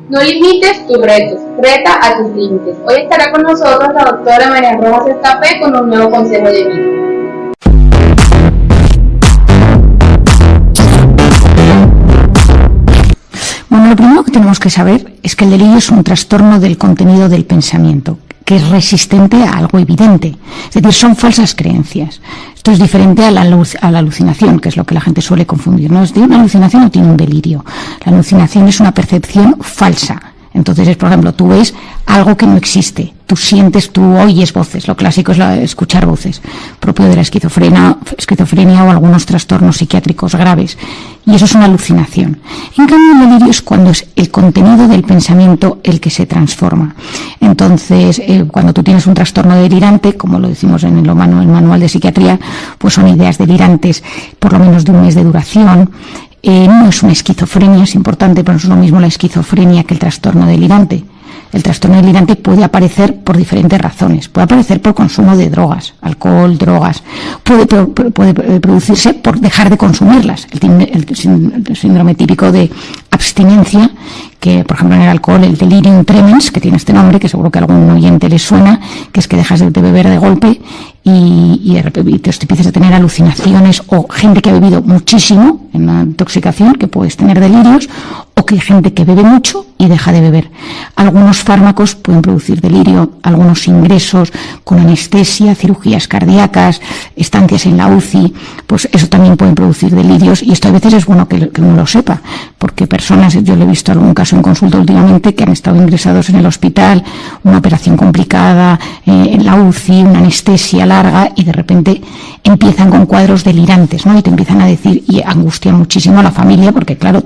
No limites tus retos, reta a tus límites. Hoy estará con nosotros la doctora María Rojas Estapé con un nuevo consejo de vida. Bueno, lo primero que tenemos que saber es que el delirio es un trastorno del contenido del pensamiento, que es resistente a algo evidente. Es decir, son falsas creencias. Esto es diferente a la alucinación, que es lo que la gente suele confundir. No es de una alucinación o tiene un delirio. La alucinación es una percepción falsa. Entonces, es, por ejemplo, tú ves algo que no existe. Tú sientes, tú oyes voces. Lo clásico es escuchar voces, propio de la esquizofrenia o algunos trastornos psiquiátricos graves. Y eso es una alucinación. En cambio, el delirio es cuando es el contenido del pensamiento el que se transforma. Entonces, cuando tú tienes un trastorno delirante, como lo decimos en el manual de psiquiatría, pues son ideas delirantes por lo menos de un mes de duración. No es una esquizofrenia, es importante, pero no es lo mismo la esquizofrenia que el trastorno delirante. El trastorno delirante puede aparecer por diferentes razones. Puede aparecer por consumo de drogas, alcohol, drogas. Puede producirse por dejar de consumirlas. El síndrome típico de abstinencia, que por ejemplo en el alcohol, el delirium tremens, que tiene este nombre, que seguro que a algún oyente le suena, que es que dejas de beber de golpe y de repente te empiezas a tener alucinaciones, o gente que ha bebido muchísimo en la intoxicación, que puedes tener delirios, o que hay gente que bebe mucho y deja de beber. Algunos fármacos pueden producir delirio, algunos ingresos con anestesia, cirugías cardíacas, estancias en la UCI, pues eso también pueden producir delirios, y esto a veces es bueno que uno lo sepa, porque personas, yo le he visto algún caso en consulta últimamente, que han estado ingresados en el hospital, una operación complicada, en la UCI, una anestesia larga, y de repente empiezan con cuadros delirantes, ¿no? Y te empiezan a decir, y angustia muchísimo a la familia, porque claro,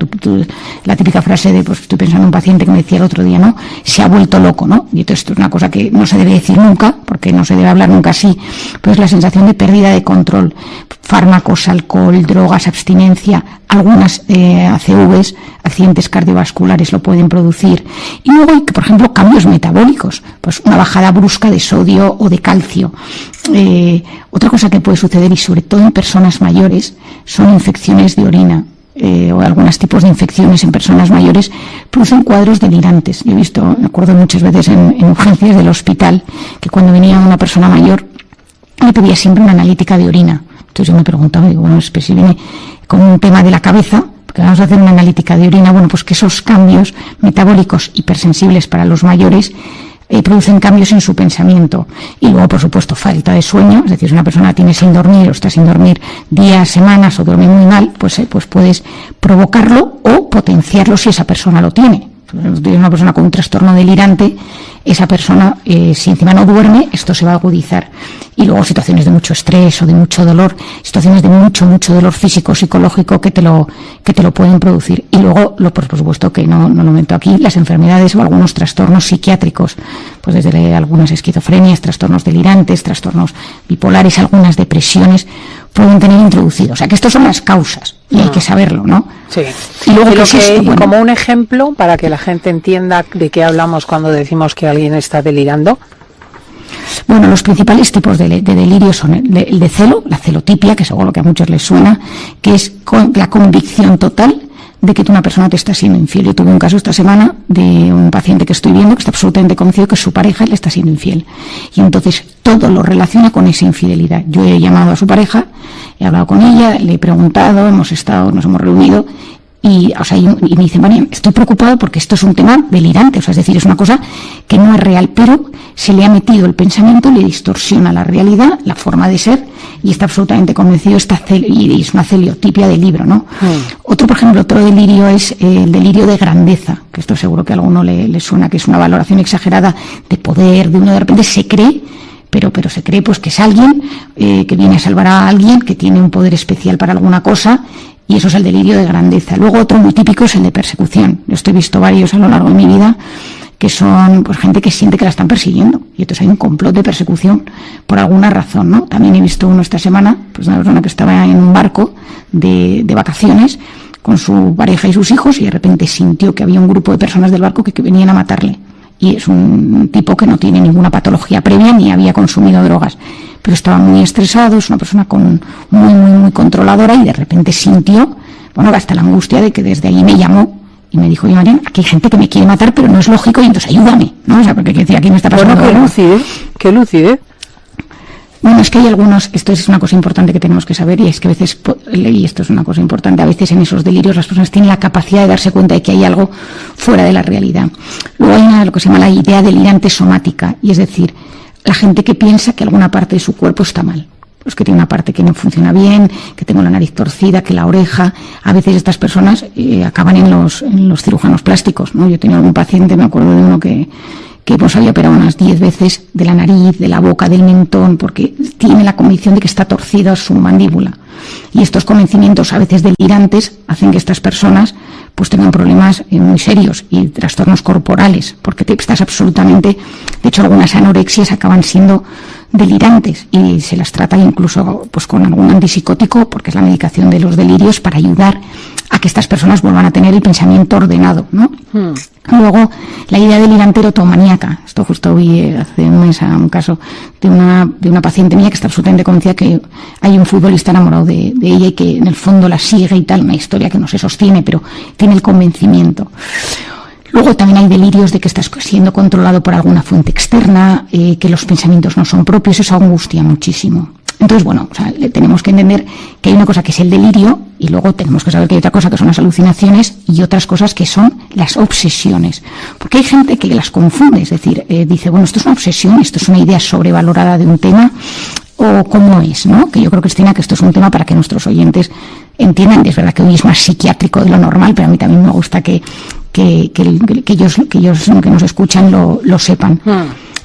la típica frase de, pues estoy pensando en un paciente que me decía el otro día, ¿no? Se ha vuelto loco, ¿no? Y esto es una cosa que no se debe decir nunca, porque no se debe hablar nunca así, pero es la sensación de pérdida de control. Fármacos, alcohol, drogas, abstinencia, algunas ACVs, accidentes cardiovasculares lo pueden producir. Y luego hay, por ejemplo, cambios metabólicos, pues una bajada brusca de sodio o de calcio. Otra cosa que puede suceder, y sobre todo en personas mayores, son infecciones de orina. O algunos tipos de infecciones en personas mayores producen cuadros delirantes. Yo he visto, me acuerdo muchas veces en urgencias del hospital, que cuando venía una persona mayor le pedía siempre una analítica de orina. Entonces yo me preguntaba, digo, bueno, si viene con un tema de la cabeza, porque vamos a hacer una analítica de orina, bueno, pues que esos cambios metabólicos hipersensibles para los mayores producen cambios en su pensamiento. Y luego, por supuesto, falta de sueño, es decir, si una persona tiene sin dormir o está sin dormir días, semanas, o duerme muy mal, pues puedes provocarlo o potenciarlo si esa persona lo tiene. Si tienes una persona con un trastorno delirante, esa persona, si encima no duerme, esto se va a agudizar. Y luego situaciones de mucho estrés o de mucho dolor, situaciones de mucho dolor físico, psicológico, que te lo pueden producir. Y luego, por supuesto que no lo meto aquí, las enfermedades o algunos trastornos psiquiátricos, pues desde algunas esquizofrenias, trastornos delirantes, trastornos bipolares, algunas depresiones, pueden tener introducido. O sea, que estas son las causas, y hay que saberlo, ¿no? Sí. Y luego, y como un ejemplo, para que la gente entienda de qué hablamos cuando decimos que alguien está delirando. Bueno, los principales tipos de delirio son el de celo, la celotipia, que seguro que a muchos les suena, que es la convicción total de que una persona te está siendo infiel. Yo tuve un caso esta semana de un paciente que estoy viendo que está absolutamente convencido que su pareja le está siendo infiel. Y entonces todo lo relaciona con esa infidelidad. Yo he llamado a su pareja, he hablado con ella, le he preguntado, nos hemos reunido, y me dicen, María, estoy preocupado porque esto es un tema delirante, es decir, es una cosa que no es real, pero se le ha metido el pensamiento, le distorsiona la realidad, la forma de ser, y está absolutamente convencido, y es una celiotipia del libro, ¿no? Otro delirio es el delirio de grandeza, que esto seguro que a alguno le suena, que es una valoración exagerada de poder, de uno de repente se cree, pero se cree pues que es alguien que viene a salvar a alguien, que tiene un poder especial para alguna cosa, y eso es el delirio de grandeza. Luego otro muy típico es el de persecución. Yo he visto varios a lo largo de mi vida, que son pues gente que siente que la están persiguiendo, y entonces hay un complot de persecución por alguna razón, ¿no? También he visto uno esta semana, pues una persona que estaba en un barco de vacaciones con su pareja y sus hijos, y de repente sintió que había un grupo de personas del barco que venían a matarle. Y es un tipo que no tiene ninguna patología previa ni había consumido drogas, pero estaba muy estresado, es una persona muy controladora, y de repente sintió, hasta la angustia de que desde ahí me llamó y me dijo, oye, Marian, aquí hay gente que me quiere matar, pero no es lógico, y entonces ayúdame, ¿no? O sea, porque decía, aquí me está pasando. Bueno, qué lucidez. Bueno, es que hay algunos, esto es una cosa importante que tenemos que saber, y es que a veces, y esto es una cosa importante, a veces en esos delirios las personas tienen la capacidad de darse cuenta de que hay algo fuera de la realidad. Luego hay lo que se llama la idea delirante somática, y es decir, la gente que piensa que alguna parte de su cuerpo está mal. Pues que tiene una parte que no funciona bien, que tengo la nariz torcida, que la oreja. A veces estas personas acaban en los cirujanos plásticos, ¿no? Yo tenía algún paciente, me acuerdo de uno que pues había operado unas 10 veces de la nariz, de la boca, del mentón, porque tiene la convicción de que está torcida su mandíbula. Y estos convencimientos, a veces delirantes, hacen que estas personas pues tengan problemas muy serios y trastornos corporales, porque estás absolutamente, de hecho algunas anorexias acaban siendo delirantes y se las trata incluso pues con algún antipsicótico, porque es la medicación de los delirios, para ayudar a que estas personas vuelvan a tener el pensamiento ordenado, ¿no? Luego, la idea delirante erotomaníaca. Esto justo vi hace un mes a un caso de una paciente mía que está absolutamente convencida que hay un futbolista enamorado de ella y que en el fondo la sigue y tal, una historia que no se sostiene, pero tiene el convencimiento. Luego también hay delirios de que estás siendo controlado por alguna fuente externa, que los pensamientos no son propios, eso angustia muchísimo. Entonces, bueno, o sea, tenemos que entender que hay una cosa que es el delirio y luego tenemos que saber que hay otra cosa que son las alucinaciones y otras cosas que son las obsesiones. Porque hay gente que las confunde, es decir, dice, bueno, esto es una obsesión, esto es una idea sobrevalorada de un tema, o cómo es, ¿no? Que yo creo, Cristina, que esto es un tema para que nuestros oyentes entiendan. Es verdad que hoy es más psiquiátrico de lo normal, pero a mí también me gusta que ellos que nos escuchan lo sepan.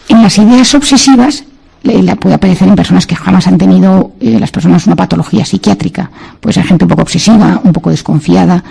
En las ideas obsesivas la puede aparecer en personas que jamás han tenido las personas una patología psiquiátrica. Puede ser gente un poco obsesiva, un poco desconfiada,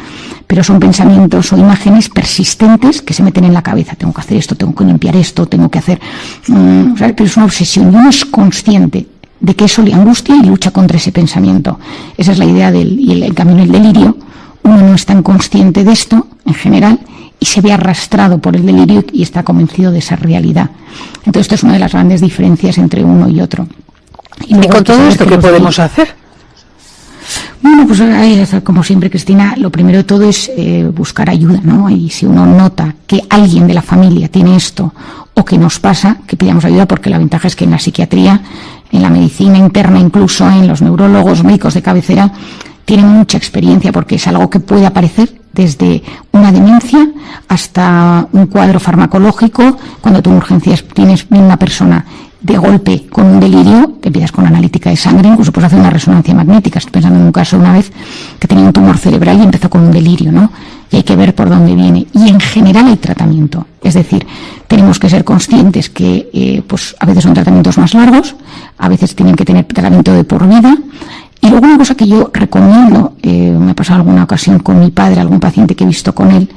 pero son pensamientos o imágenes persistentes que se meten en la cabeza. Tengo que hacer esto, tengo que limpiar esto, tengo que hacer... pero es una obsesión y uno es consciente de que eso le angustia y lucha contra ese pensamiento. Esa es la idea y el camino del delirio. Uno no es tan consciente de esto, en general, y se ve arrastrado por el delirio y está convencido de esa realidad. Entonces, esto es una de las grandes diferencias entre uno y otro. ¿Y con todo esto qué podemos hacer? Bueno, pues como siempre, Cristina, lo primero de todo es buscar ayuda, ¿no? Y si uno nota que alguien de la familia tiene esto o que nos pasa, que pidamos ayuda, porque la ventaja es que en la psiquiatría, en la medicina interna, incluso en los neurólogos, médicos de cabecera, tienen mucha experiencia, porque es algo que puede aparecer desde una demencia hasta un cuadro farmacológico. Cuando tú en urgencias tienes una persona de golpe con un delirio, te empiezas con analítica de sangre, incluso puedes hacer una resonancia magnética. Estoy pensando en un caso una vez que tenía un tumor cerebral y empezó con un delirio, ¿no? Y hay que ver por dónde viene. Y en general hay tratamiento. Es decir, tenemos que ser conscientes que pues a veces son tratamientos más largos, a veces tienen que tener tratamiento de por vida. Y luego una cosa que yo recomiendo, me ha pasado alguna ocasión con mi padre, algún paciente que he visto con él,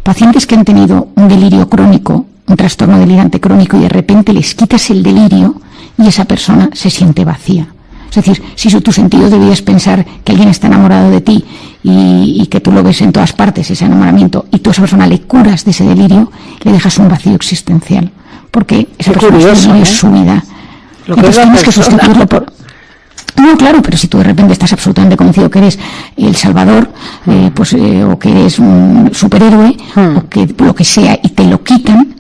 pacientes que han tenido un delirio crónico, un trastorno delirante crónico, y de repente les quitas el delirio y esa persona se siente vacía. Es decir, si tu sentido de vida es pensar que alguien está enamorado de ti y que tú lo ves en todas partes, ese enamoramiento, y tú a esa persona le curas de ese delirio, le dejas un vacío existencial, porque esa persona no es su vida. Lo que tienes que sustituirlo por... No, claro, pero si tú de repente estás absolutamente convencido que eres el Salvador, o que eres un superhéroe, o que lo que sea, y te lo quitan,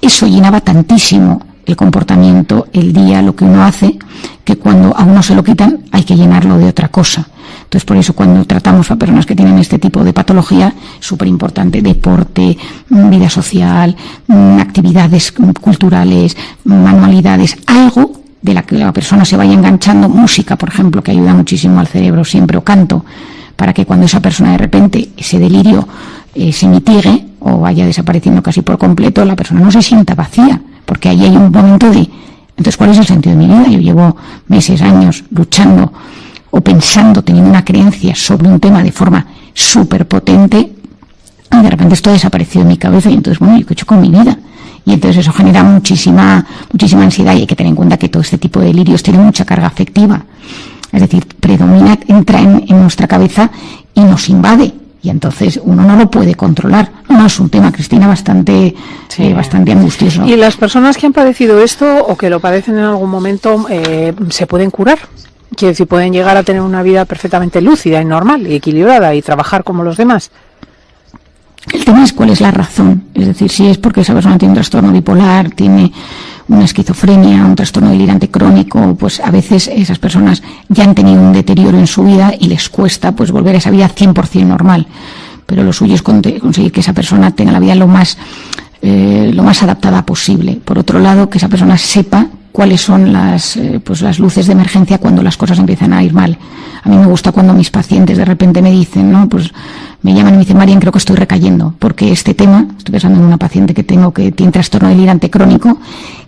eso llenaba tantísimo el comportamiento, el día, lo que uno hace, que cuando a uno se lo quitan hay que llenarlo de otra cosa. Entonces, por eso cuando tratamos a personas que tienen este tipo de patología, súper importante, deporte, vida social, actividades culturales, manualidades, algo de la que la persona se vaya enganchando, música, por ejemplo, que ayuda muchísimo al cerebro siempre, o canto, para que cuando esa persona de repente, ese delirio se mitigue o vaya desapareciendo casi por completo, la persona no se sienta vacía, porque ahí hay un momento de, entonces, ¿cuál es el sentido de mi vida? Yo llevo meses, años luchando o pensando, teniendo una creencia sobre un tema de forma súper potente, y de repente esto ha desaparecido de mi cabeza, y entonces, bueno, ¿yo qué he hecho con mi vida? Y entonces eso genera muchísima ansiedad, y hay que tener en cuenta que todo este tipo de delirios tiene mucha carga afectiva. Es decir, predomina, entra en nuestra cabeza y nos invade. Y entonces uno no lo puede controlar. No, es un tema, Cristina, bastante angustioso. ¿Y las personas que han padecido esto o que lo padecen en algún momento se pueden curar? Quiero decir, pueden llegar a tener una vida perfectamente lúcida y normal y equilibrada y trabajar como los demás. El tema es cuál es la razón, es decir, si es porque esa persona tiene un trastorno bipolar, tiene una esquizofrenia, un trastorno delirante crónico, pues a veces esas personas ya han tenido un deterioro en su vida y les cuesta pues volver a esa vida 100% normal. Pero lo suyo es conseguir que esa persona tenga la vida lo más adaptada posible. Por otro lado, que esa persona sepa cuáles son las luces de emergencia cuando las cosas empiezan a ir mal. A mí me gusta cuando mis pacientes de repente me dicen, ¿no? Pues me llaman y me dicen, Marian, creo que estoy recayendo, porque este tema, estoy pensando en una paciente que tengo que tiene trastorno delirante crónico,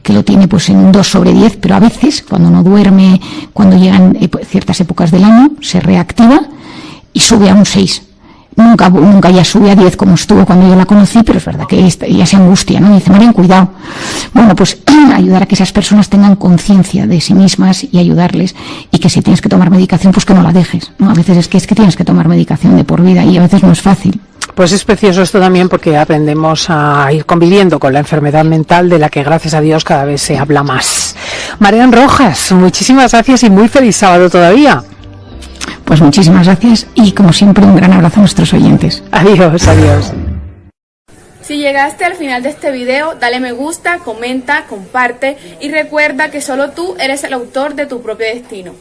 que lo tiene pues en un 2/10, pero a veces, cuando no duerme, cuando llegan ciertas épocas del año, se reactiva y sube a un 6. Nunca ya sube a 10 como estuvo cuando yo la conocí, pero es verdad que ella se angustia, ¿no? Y dice, Marian, cuidado. Bueno, pues ayudar a que esas personas tengan conciencia de sí mismas y ayudarles, y que si tienes que tomar medicación, pues que no la dejes, ¿no? A veces es que tienes que tomar medicación de por vida y a veces no es fácil. Pues es precioso esto también, porque aprendemos a ir conviviendo con la enfermedad mental, de la que gracias a Dios cada vez se habla más. Marian Rojas, muchísimas gracias y muy feliz sábado todavía. Pues muchísimas gracias y, como siempre, un gran abrazo a nuestros oyentes. Adiós, adiós. Si llegaste al final de este video, dale me gusta, comenta, comparte y recuerda que solo tú eres el autor de tu propio destino.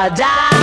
die.